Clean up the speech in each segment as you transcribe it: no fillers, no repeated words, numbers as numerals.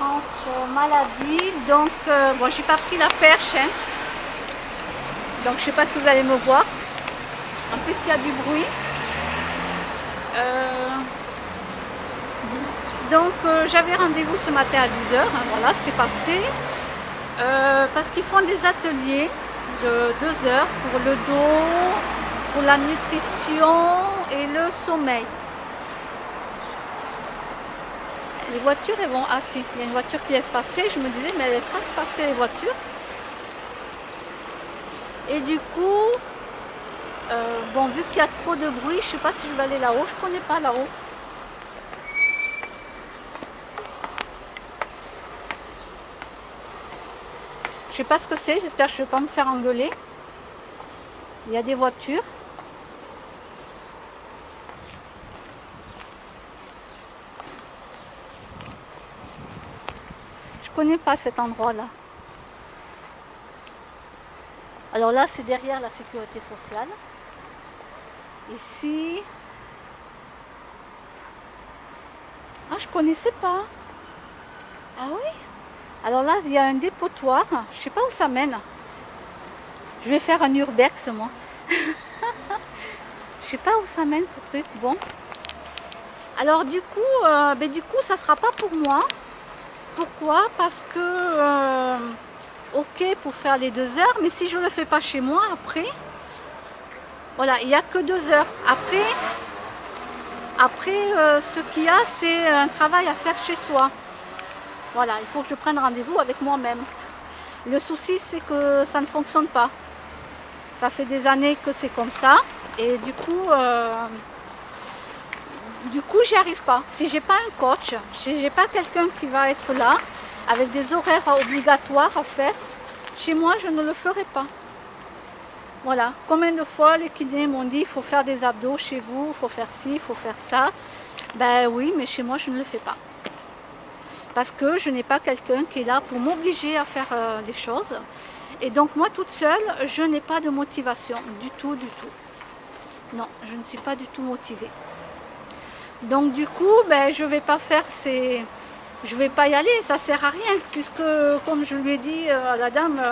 assurance maladie. Donc, bon, j'ai pas pris la perche. Hein. Donc, je sais pas si vous allez me voir. En plus, il y a du bruit. Donc, j'avais rendez-vous ce matin à 10 h. Hein, voilà, c'est passé. Parce qu'ils font des ateliers de 2 heures pour le dos, pour la nutrition et le sommeil. Les voitures, elles vont... Ah si, il y a une voiture qui laisse passer. Je me disais, mais elle laisse pas passer les voitures. Et du coup, bon, vu qu'il y a trop de bruit, je sais pas si je vais aller là-haut. Je connais pas là-haut. Je sais pas ce que c'est. J'espère que je vais pas me faire engueuler. Il y a des voitures. Je connais pas cet endroit-là. Alors là, c'est derrière la sécurité sociale. Ici. Ah, je connaissais pas. Ah oui? Alors là, il y a un dépotoir. Je sais pas où ça mène. Je vais faire un urbex, moi. Je sais pas où ça mène ce truc. Bon. Alors du coup, ça sera pas pour moi. Pourquoi? Parce que ok pour faire les 2 heures, mais si je ne le fais pas chez moi après, voilà, il n'y a que 2 heures. Après ce qu'il y a, c'est un travail à faire chez soi. Voilà, il faut que je prenne rendez-vous avec moi-même. Le souci, c'est que ça ne fonctionne pas. Ça fait des années que c'est comme ça, et du coup, j'y arrive pas. Si j'ai pas un coach, si j'ai pas quelqu'un qui va être là, avec des horaires obligatoires à faire, chez moi, je ne le ferai pas. Voilà. Combien de fois les kinés m'ont dit, il faut faire des abdos chez vous, il faut faire ci, il faut faire ça. Ben oui, mais chez moi, je ne le fais pas. Parce que je n'ai pas quelqu'un qui est là pour m'obliger à faire les choses. Et donc, moi, toute seule, je n'ai pas de motivation. Du tout, du tout. Non, je ne suis pas du tout motivée. Donc du coup, ben, je ne vais pas faire ces... Je ne vais pas y aller, ça ne sert à rien, puisque comme je lui ai dit à la dame,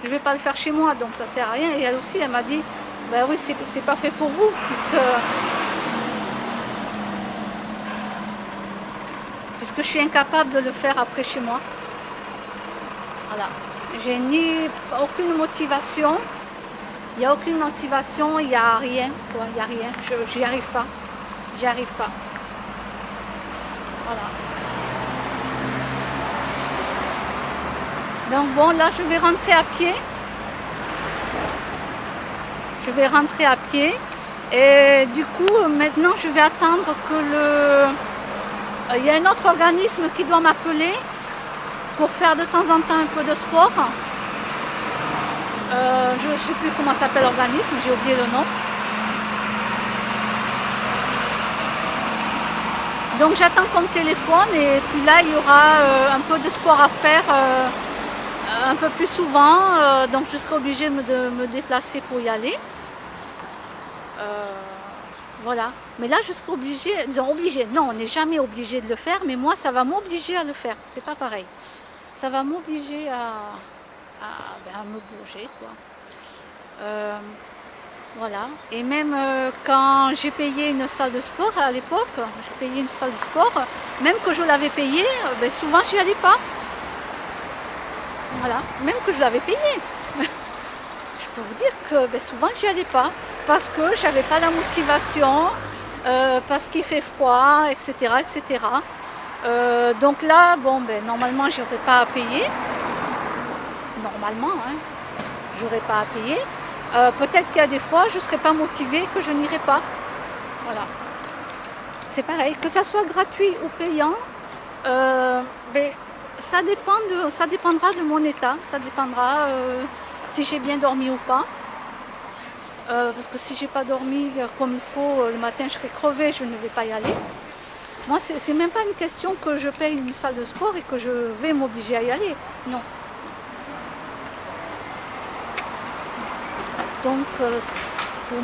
je ne vais pas le faire chez moi, donc ça ne sert à rien. Et elle aussi, elle m'a dit, ben oui, c'est pas fait pour vous, puisque je suis incapable de le faire après chez moi. Voilà. J'ai aucune motivation. Il n'y a aucune motivation, il n'y a rien, quoi, il n'y a rien. Je n'y arrive pas. J'y arrive pas. Voilà. Donc bon, là je vais rentrer à pied. Je vais rentrer à pied. Et du coup, maintenant je vais attendre que il y a un autre organisme qui doit m'appeler pour faire de temps en temps un peu de sport. Je ne sais plus comment s'appelle l'organisme, j'ai oublié le nom. Donc j'attends qu'on me téléphone et puis là il y aura un peu de sport à faire un peu plus souvent. Donc je serai obligée de me déplacer pour y aller. Voilà. Mais là je serai obligée, disons obligée, non on n'est jamais obligé de le faire, mais moi ça va m'obliger à le faire, c'est pas pareil. Ça va m'obliger à me bouger, quoi. Voilà. Et même quand j'ai payé une salle de sport à l'époque, j'ai payé une salle de sport, même que je l'avais payée, ben souvent j'y allais pas. Voilà. Même que je l'avais payée. Je peux vous dire que ben, souvent j'y allais pas parce que j'avais pas la motivation, parce qu'il fait froid, etc., etc. Donc là, bon, ben normalement j'aurais pas à payer. Normalement, hein, j'aurais pas à payer. Peut-être qu'il y a des fois, je ne serai pas motivée, que je n'irai pas. Voilà. C'est pareil, que ça soit gratuit ou payant, ben, ça dépendra de mon état. Ça dépendra si j'ai bien dormi ou pas. Parce que si j'ai pas dormi comme il faut, le matin je serai crevée, je ne vais pas y aller. Moi, c'est même pas une question que je paye une salle de sport et que je vais m'obliger à y aller. Non. Donc pour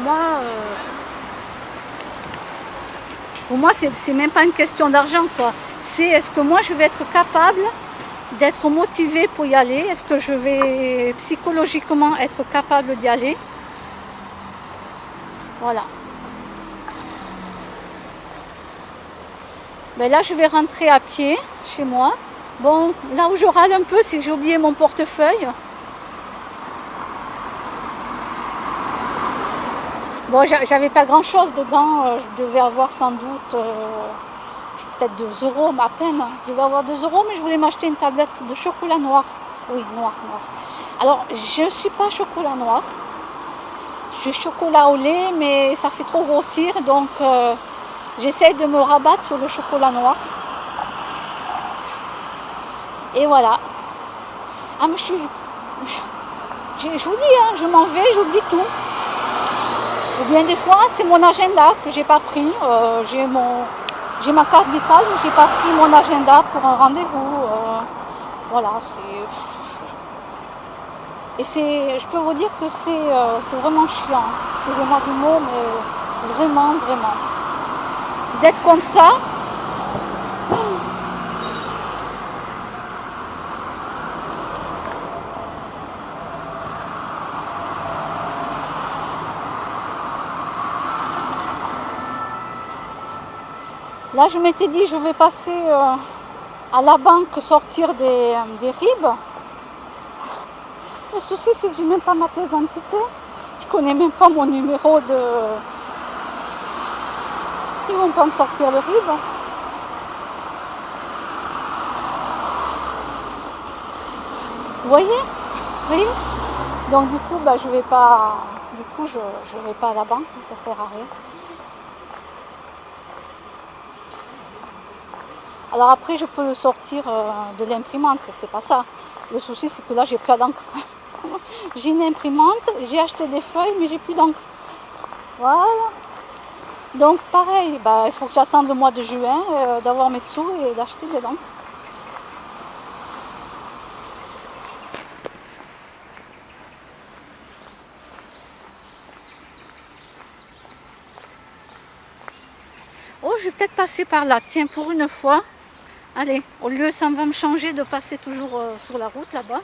moi c'est même pas une question d'argent, quoi. C'est est-ce que moi je vais être capable d'être motivée pour y aller. Est-ce que je vais psychologiquement être capable d'y aller? Voilà. Ben là, je vais rentrer à pied chez moi. Bon, là où je râle un peu, c'est que j'ai oublié mon portefeuille. Bon, j'avais pas grand chose dedans. Je devais avoir sans doute peut-être 2 euros, à peine. Je devais avoir 2 euros, mais je voulais m'acheter une tablette de chocolat noir. Oui, noir. Alors, je ne suis pas chocolat noir. Je suis chocolat au lait, mais ça fait trop grossir, donc j'essaye de me rabattre sur le chocolat noir. Et voilà. Ah, mais je vous dis, hein, je m'en vais, j'oublie tout. Ou bien des fois, c'est mon agenda que j'ai pas pris. J'ai ma carte vitale, mais j'ai pas pris mon agenda pour un rendez-vous. Voilà, et je peux vous dire que c'est vraiment chiant. Excusez-moi du mot, mais vraiment. D'être comme ça. Là, je m'étais dit, je vais passer à la banque sortir des RIB. Le souci, c'est que j'ai même pas ma pièce d'identité. Je connais même pas mon numéro de... Ils vont pas me sortir le RIB. Vous voyez? Donc du coup, bah, je vais pas... Du coup, je vais pas à la banque, ça sert à rien. Alors après, je peux le sortir de l'imprimante, c'est pas ça. Le souci, c'est que là, j'ai plus d'encre. J'ai une imprimante, j'ai acheté des feuilles, mais j'ai plus d'encre. Voilà. Donc pareil, bah, il faut que j'attende le mois de juin d'avoir mes sous et d'acheter de l'encre. Oh, je vais peut-être passer par là, tiens, pour une fois. Allez, au lieu, ça va me changer de passer toujours sur la route là-bas.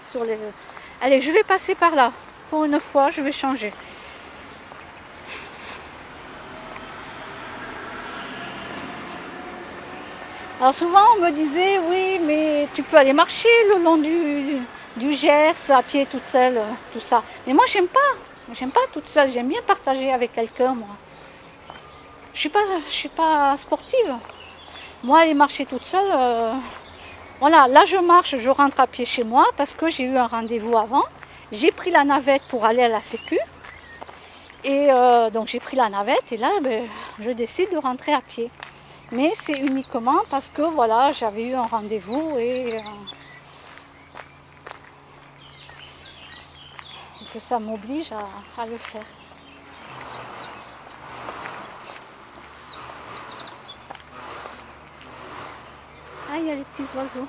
Allez, je vais passer par là. Pour une fois, je vais changer. Alors souvent, on me disait, oui, mais tu peux aller marcher le long du Gers, à pied toute seule, tout ça. Mais moi, j'aime pas toute seule. J'aime bien partager avec quelqu'un, moi. Je suis pas sportive. Moi, aller marcher toute seule, voilà, là je marche, je rentre à pied chez moi parce que j'ai eu un rendez-vous avant. J'ai pris la navette pour aller à la Sécu. Et donc j'ai pris la navette et là, ben, je décide de rentrer à pied. Mais c'est uniquement parce que voilà, j'avais eu un rendez-vous et que ça m'oblige à le faire. Ah, il y a des petits oiseaux.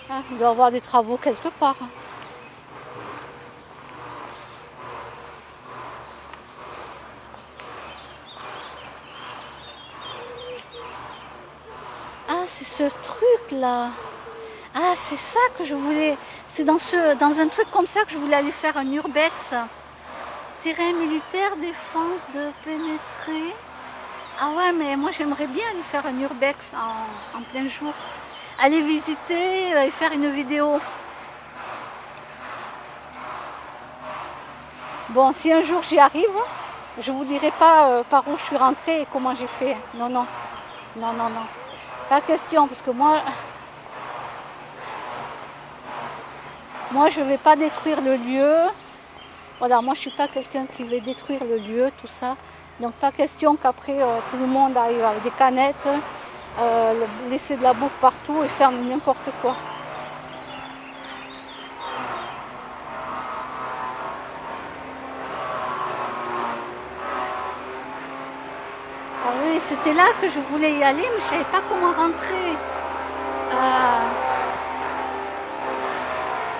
Ah, il doit y avoir des travaux quelque part. Ah, c'est ce truc là. Ah, c'est ça que je voulais. C'est dans un truc comme ça que je voulais aller faire un urbex. Terrain militaire, défense de pénétrer. Ah ouais, mais moi j'aimerais bien aller faire un urbex en plein jour. Aller visiter et faire une vidéo. Bon, si un jour j'y arrive, je vous dirai pas par où je suis rentrée et comment j'ai fait. Non. Pas question, parce que moi je vais pas détruire le lieu. Voilà, moi je suis pas quelqu'un qui veut détruire le lieu, tout ça. Donc pas question qu'après tout le monde aille avec des canettes, laisser de la bouffe partout et faire n'importe quoi. Ah oui, c'était là que je voulais y aller, mais je savais pas comment rentrer.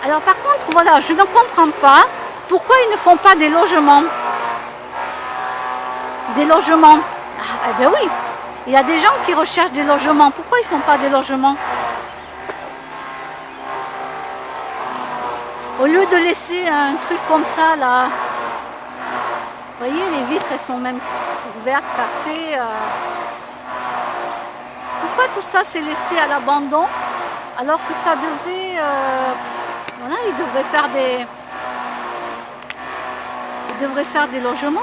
Alors par contre, voilà, je ne comprends pas pourquoi ils ne font pas des logements. Des logements. Ah, eh bien oui, il y a des gens qui recherchent des logements. Pourquoi ils ne font pas des logements? Au lieu de laisser un truc comme ça, là. Vous voyez, les vitres, elles sont même ouvertes, cassées. Pourquoi tout ça s'est laissé à l'abandon alors que ça devrait... voilà, ils devraient faire des logements.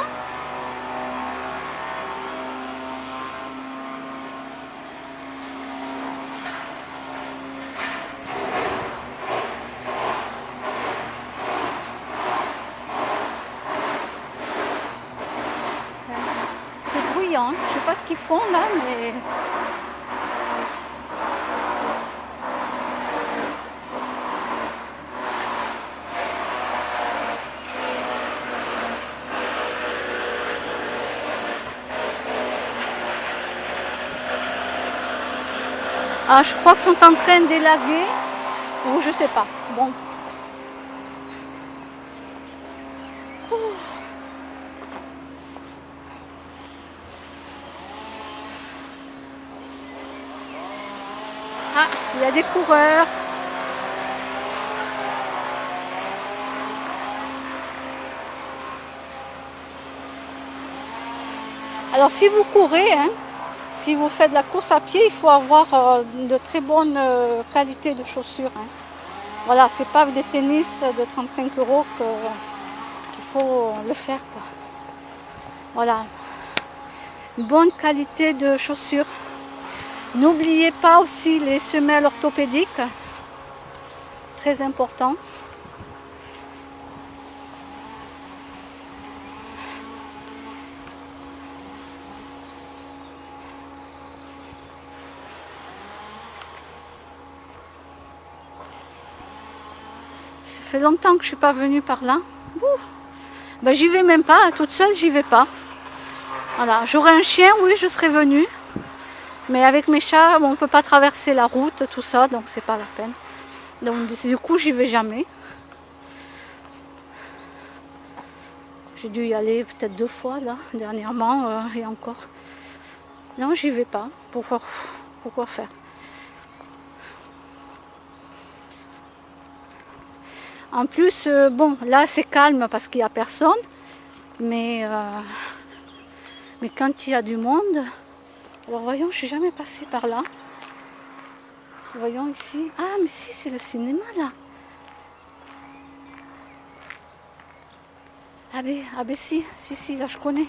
C'est bruyant, je ne sais pas ce qu'ils font là, mais... Ah, je crois qu'ils sont en train d'élaguer, ou je sais pas. Bon. Ah, il y a des coureurs. Alors si vous courez, hein, si vous faites de la course à pied, il faut avoir de très bonnes qualités de chaussures. Hein. Voilà, c'est pas avec des tennis de 35 € qu'il faut le faire, quoi. Voilà, une bonne qualité de chaussures. N'oubliez pas aussi les semelles orthopédiques, très important. Ça fait longtemps que je ne suis pas venue par là. Ben, j'y vais même pas, toute seule, j'y vais pas. Voilà, j'aurais un chien, oui, je serais venue. Mais avec mes chats, on ne peut pas traverser la route, tout ça, donc c'est pas la peine. Donc du coup, j'y vais jamais. J'ai dû y aller peut-être 2 fois là, dernièrement, et encore. Non, j'y vais pas. Pourquoi faire? En plus, bon, là c'est calme parce qu'il n'y a personne, mais quand il y a du monde, alors voyons, je suis jamais passée par là. Voyons ici. Ah, mais si, c'est le cinéma là. Ah ben si, là je connais.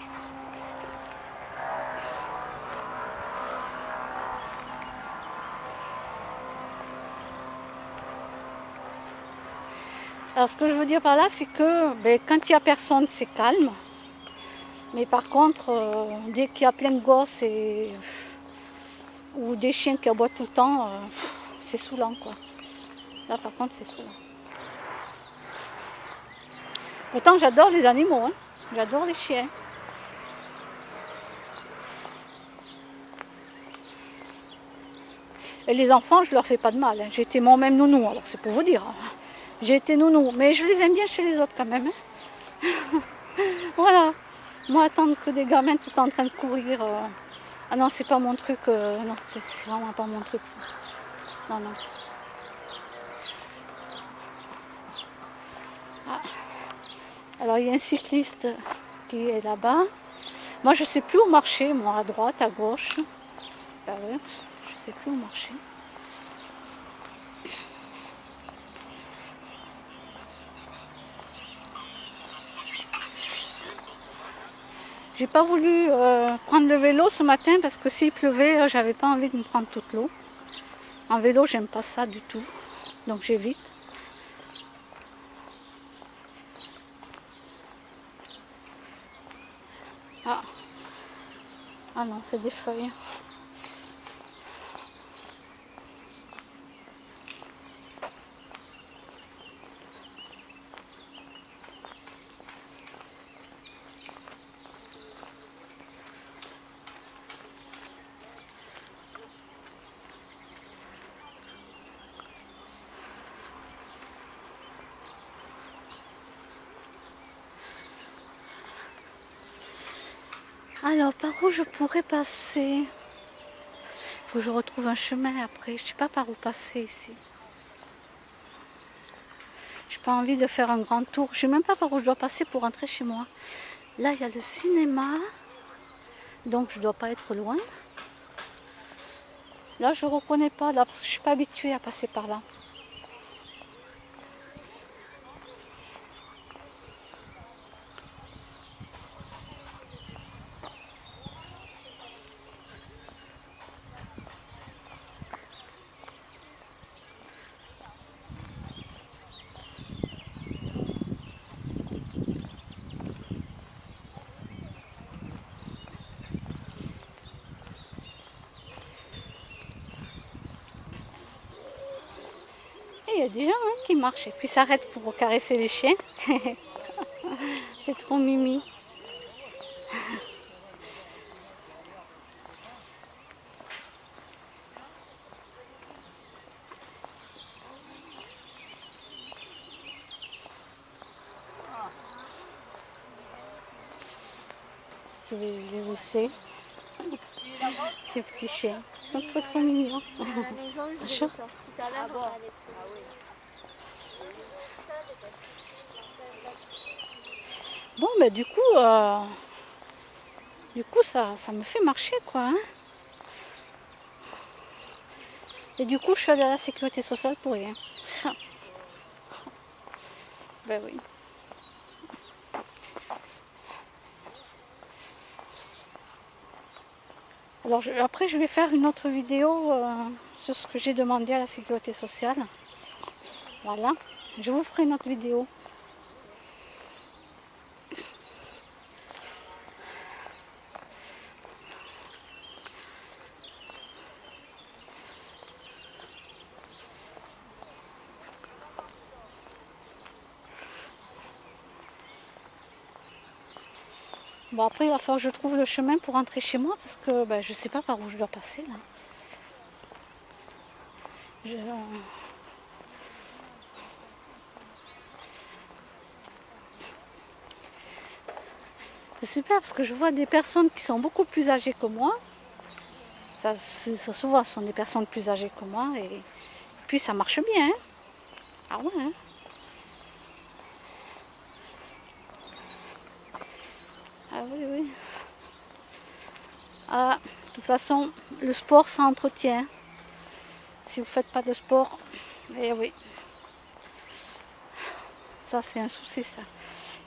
Alors ce que je veux dire par là, c'est que ben, quand il n'y a personne, c'est calme. Mais par contre, dès qu'il y a plein de gosses ou des chiens qui aboient tout le temps, c'est saoulant, quoi. Là par contre, c'est saoulant. Pourtant, j'adore les animaux, hein. J'adore les chiens. Et les enfants, je leur fais pas de mal. Hein. J'ai été moi-même nounou, alors c'est pour vous dire. Hein. J'ai été nounou, mais je les aime bien chez les autres quand même. Hein. Voilà. Moi, attendre que des gamins tout en train de courir. Ah non, c'est pas mon truc. Non, c'est vraiment pas mon truc. Ça. Non, non. Ah. Alors, il y a un cycliste qui est là-bas. Moi, je sais plus où marcher, moi, à droite, à gauche. Ben ouais, je sais plus où marcher. J'ai pas voulu prendre le vélo ce matin parce que s'il pleuvait, j'avais pas envie de me prendre toute l'eau. En vélo, j'aime pas ça du tout, donc j'évite. Ah, ah non, c'est des feuilles. Alors, par où je pourrais passer? Il faut que je retrouve un chemin après. Je ne sais pas par où passer ici. Je n'ai pas envie de faire un grand tour. Je ne sais même pas par où je dois passer pour rentrer chez moi. Là, il y a le cinéma. Donc, je ne dois pas être loin. Là, je ne reconnais pas, là, parce que je ne suis pas habituée à passer par là. Et il y a des gens qui marchent et puis s'arrêtent pour caresser les chiens. C'est trop mimi. Je vais les laisser. Ces petits chiens. Ils sont trop mignons. La maison, je l'ai sortie tout à l'heure. Bon, ben du coup ça me fait marcher, quoi. Hein. Et du coup, je suis allée à la sécurité sociale pour rien. Ben oui. Alors après, je vais faire une autre vidéo sur ce que j'ai demandé à la sécurité sociale. Voilà. Je vous ferai une autre vidéo. Bon, après, il va falloir que je trouve le chemin pour rentrer chez moi parce que ben, je ne sais pas par où je dois passer là. C'est super parce que je vois des personnes qui sont beaucoup plus âgées que moi. Ça se voit, ce sont des personnes plus âgées que moi et puis ça marche bien. Hein. Ah ouais. Hein. Ah oui, oui. Ah, de toute façon, le sport, ça entretient. Si vous ne faites pas de sport, eh oui. Ça, c'est un souci, ça.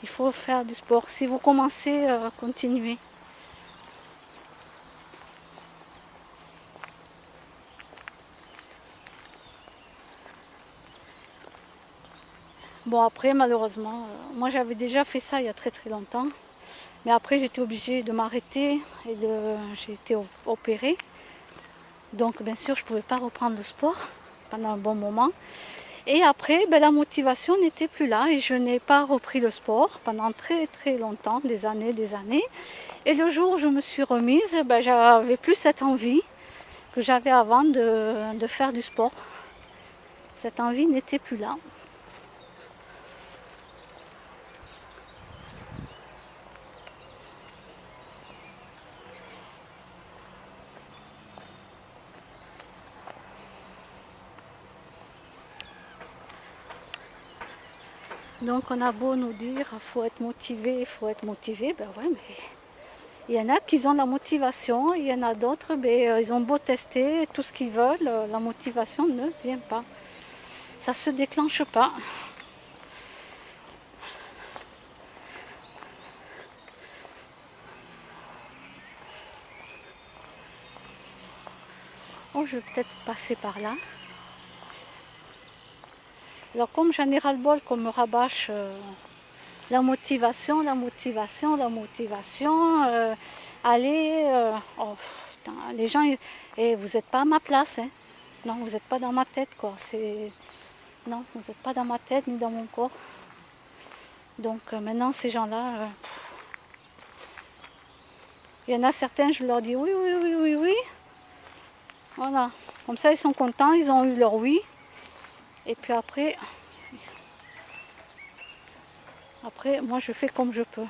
Il faut faire du sport. Si vous commencez, continuez. Bon, après, malheureusement, moi j'avais déjà fait ça il y a très très longtemps. Mais après, j'étais obligée de m'arrêter et j'ai été opérée. Donc, bien sûr, je ne pouvais pas reprendre le sport pendant un bon moment. Et après, ben, la motivation n'était plus là et je n'ai pas repris le sport pendant très très longtemps, des années, des années. Et le jour où je me suis remise, ben, j'avais plus cette envie que j'avais avant de faire du sport. Cette envie n'était plus là. Donc on a beau nous dire faut être motivé, ben ouais, mais il y en a qui ont la motivation, il y en a d'autres, ben, ils ont beau tester tout ce qu'ils veulent, la motivation ne vient pas. Ça ne se déclenche pas. Oh, je vais peut-être passer par là. Alors comme j'en ai ras-le-bol qu'on me rabâche la motivation, allez, oh, putain, les gens, et vous n'êtes pas à ma place, hein. Non, vous n'êtes pas dans ma tête, quoi. Non, vous n'êtes pas dans ma tête ni dans mon corps. Donc maintenant, ces gens-là, il y en a certains, je leur dis oui, oui, oui, oui, oui. Voilà, comme ça, ils sont contents, ils ont eu leur oui. Et puis après, moi, je fais comme je peux.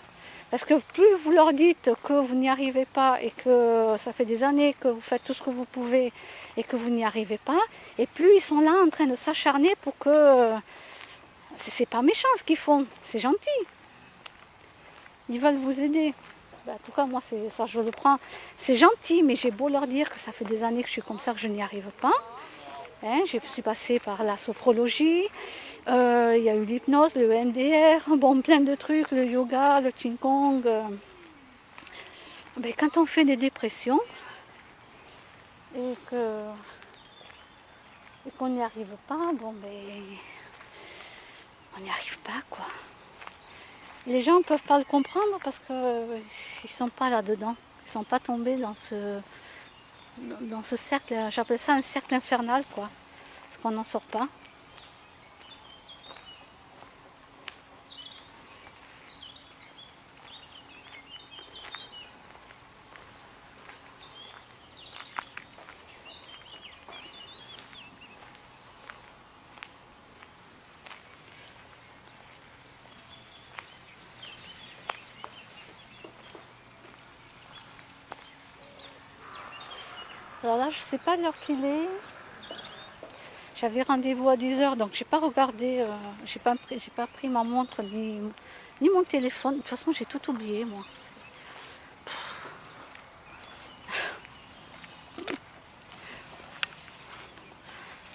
Parce que plus vous leur dites que vous n'y arrivez pas et que ça fait des années que vous faites tout ce que vous pouvez et que vous n'y arrivez pas, et plus ils sont là en train de s'acharner pour que... C'est pas méchant ce qu'ils font, c'est gentil. Ils veulent vous aider. Ben, en tout cas, moi, c'est ça, je le prends. C'est gentil, mais j'ai beau leur dire que ça fait des années que je suis comme ça, que je n'y arrive pas. Hein, je suis passée par la sophrologie, il y a eu l'hypnose, le MDR, bon, plein de trucs, le yoga, le Qigong. Ben, quand on fait des dépressions et qu'on n'y arrive pas, bon, ben, on n'y arrive pas, quoi. Les gens ne peuvent pas le comprendre parce qu'ils ne sont pas là-dedans. Ils ne sont pas tombés dans ce cercle, j'appelle ça un cercle infernal, quoi. Parce qu'on n'en sort pas. Alors là, je ne sais pas l'heure qu'il est. J'avais rendez-vous à 10 h, donc j'ai pas regardé, j'ai pas pris ma montre ni mon téléphone. De toute façon, j'ai tout oublié, moi.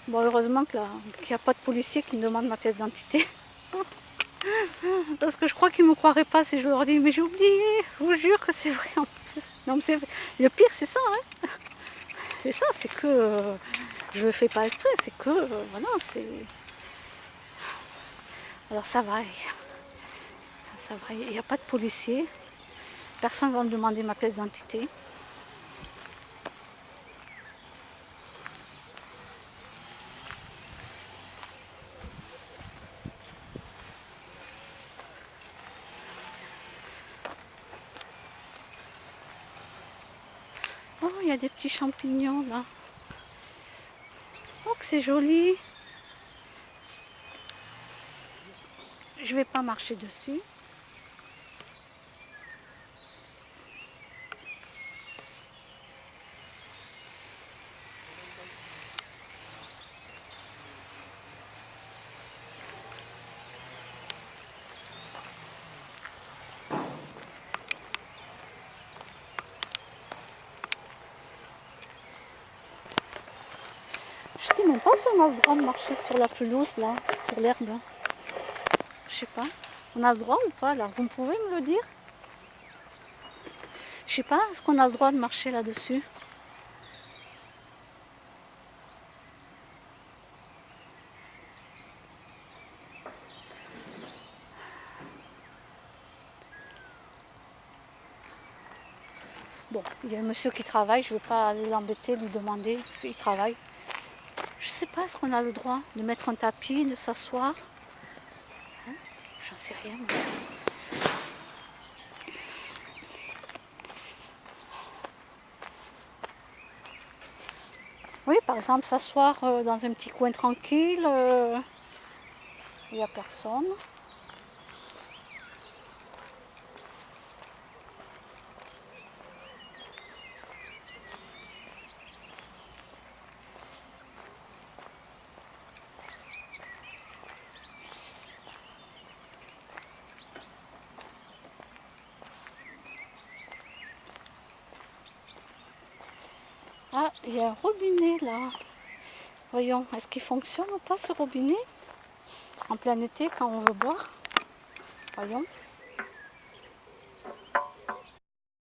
Bon, heureusement qu'il n'y a pas de policier qui me demande ma pièce d'identité. Parce que je crois qu'ils ne me croiraient pas si je leur dis, mais j'ai oublié, je vous jure que c'est vrai en plus. Non, mais le pire, c'est ça, hein. C'est ça, c'est que je ne fais pas exprès, c'est que, voilà, c'est... Alors ça va, ça va, il n'y a pas de policier, personne ne va me demander ma pièce d'identité. Oh, il y a des petits champignons là. Oh, que c'est joli. Je vais pas marcher dessus. Je sais même pas si on a le droit de marcher sur la pelouse là, sur l'herbe. Je sais pas. On a le droit ou pas là? Vous pouvez me le dire? Je sais pas, est-ce qu'on a le droit de marcher là-dessus? Bon, il y a un monsieur qui travaille, je ne vais pas aller l'embêter, lui demander, il travaille. Je sais pas, est-ce qu'on a le droit de mettre un tapis, de s'asseoir? Hein? J'en sais rien. Moi. Oui, par exemple, s'asseoir dans un petit coin tranquille, il n'y a personne. Ah, il y a un robinet là. Voyons, est-ce qu'il fonctionne ou pas ce robinet? En plein été quand on veut boire. Voyons.